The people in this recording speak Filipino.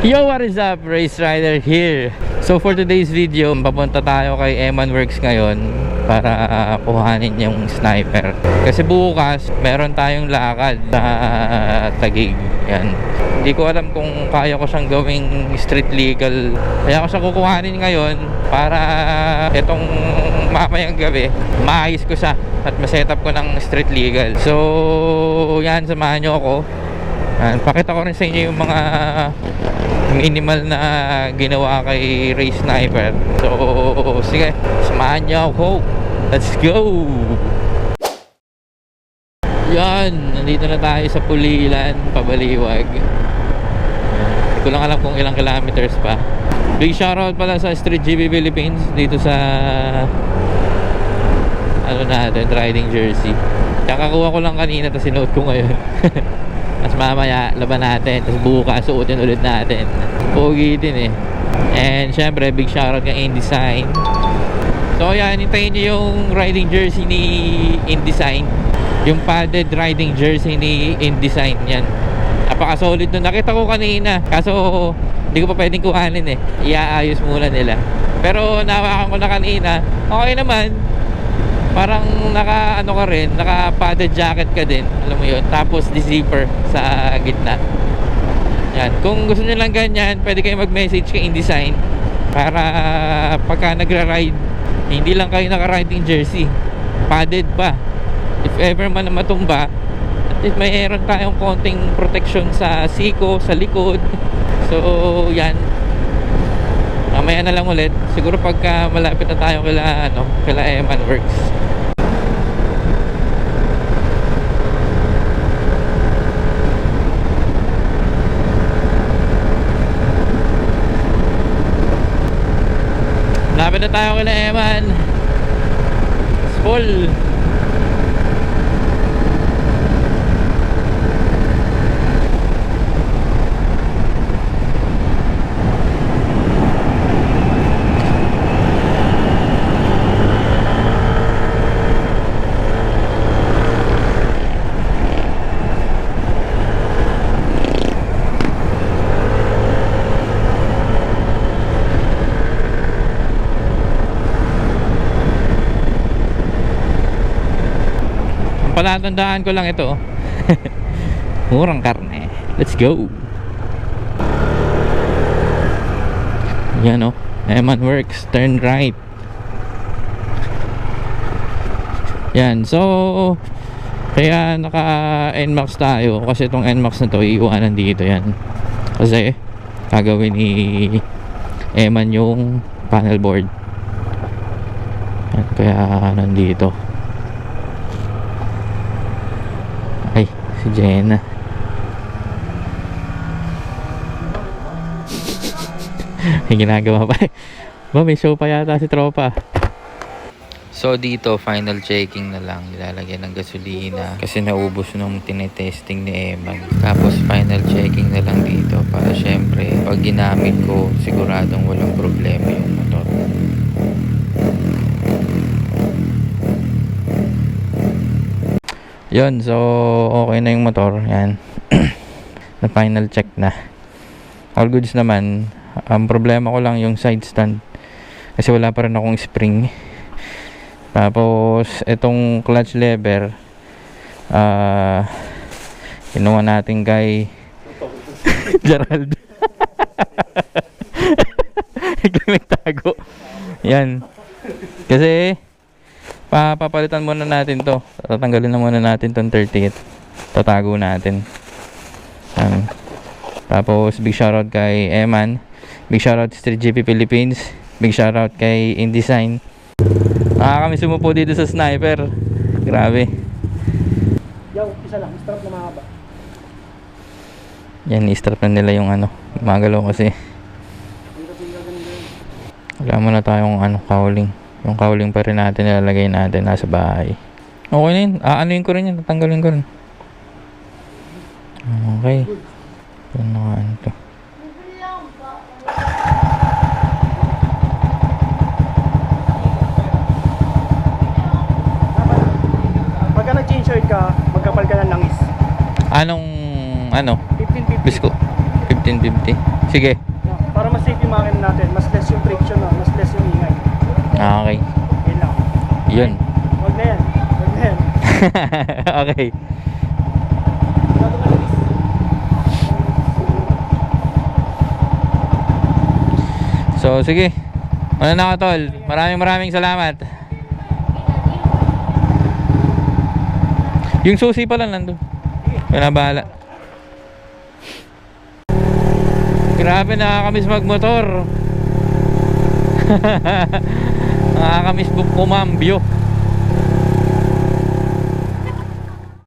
Yo, what is up? Race Rider here. So for today's video, papunta tayo kay Eman Works ngayon para kuhanin yung sniper. Kasi bukas, meron tayong lakad sa Taguig. Yan. Hindi ko alam kung kaya ko siyang gawing street legal. Kaya ko siya kukuhanin ngayon para itong mamayang gabi, maayos ko siya at maset up ko ng street legal. So, yan, samahan nyo ako. Pakita ko rin sa inyo yung mga minimal na ginawa kay Race Sniper. So, sige, samahan niyo ako. Let's go! Yan, nandito na tayo sa Pulilan, Pabaliwag. Hindi ko lang alam kung ilang kilometers pa. Big shoutout pala sa Street GB Philippines dito sa ano natin, riding jersey. Kakakuha ko lang kanina, tapos sinuot ko ngayon. Tapos mamaya laban natin, tapos bukas suotin ulit natin. Pogi din eh. And syempre big shoutout kay InDesign. So yan, hintayin nyo yung riding jersey ni InDesign, yung padded riding jersey ni InDesign. Yan, napaka-solid nun. Nakita ko kanina, kaso hindi ko pa pwedeng kuhanin eh. Iaayos muna nila. Pero nawakan ko na kanina, okay naman. Parang naka ano ka rin, naka padded jacket ka din, alam mo yun. Tapos di zipper sa gitna. Yan, kung gusto niyo lang ganyan, pwede kayo mag-message kay InDesign para pagka nagra-ride, hindi lang kayo naka-riding jersey, padded pa. If ever man na matumba, at least mayroon tayong konting protection sa siko, sa likod. So yan, mamaya na lang ulit. Siguro pagka malapit na tayo kila Eman Works. Malapit na tayo kila Eman. It's full. Palatandaan ko lang ito. Murang karne. Let's go. Yan o, Eman Works, turn right. Yan, so kaya naka NMAX tayo kasi itong NMAX na to iiwanan dito. Yan, kasi gagawin ni Eman yung panel board. Yan, kaya nandito. Ay, si Jenna. May ginagawa pa. Ba, may show pa yata si tropa. So dito, final checking na lang. Nilalagyan ng gasolina kasi naubos nung tinetesting ni Eman. Tapos final checking na lang dito para syempre pag ginamit ko, siguradong walang problema yung motor. Yun, so okay na yung motor. Yan. Na final check na. All goods naman. Ang problema ko lang yung side stand kasi wala pa rin akong spring. Tapos itong clutch lever kinuha natin kay Gerald. Nagtago. Yan. Kasi papalitan muna natin to. Tatanggalin na muna natin tong 38. Tatago natin. Tapos big shoutout kay Eman. Big shoutout Street GP Philippines. Big shoutout kay InDesign. Kami sumupo dito sa sniper. Grabe. Yo, isa lang, strap na mahaba. Yan, i-strap na nila yung magalaw kasi. Wala mo na tayong cowling. Yung cowling pa rin natin nilalagay natin nasa bahay. Okay na yun. Anuin ko rin yun. Tatanggalin ko rin. Okay. Yan na to. Pagka nag-change oil ka, magkapal ka ng langis. Anong 15-50. bisko? 1550. Sige. Para mas safe yung makina natin, mas less yung friction, no? Mas less yung ingay. Okay. Yun lang. Yun. Wag na yan. Wag na yan. Okay. Bago malabis. So, sige. Ano na ka, tol? Maraming salamat. Yung susi pala nandun. Kaya bahala. Grabe, nakakamiss magmotor. Nakakamiss kumambyo.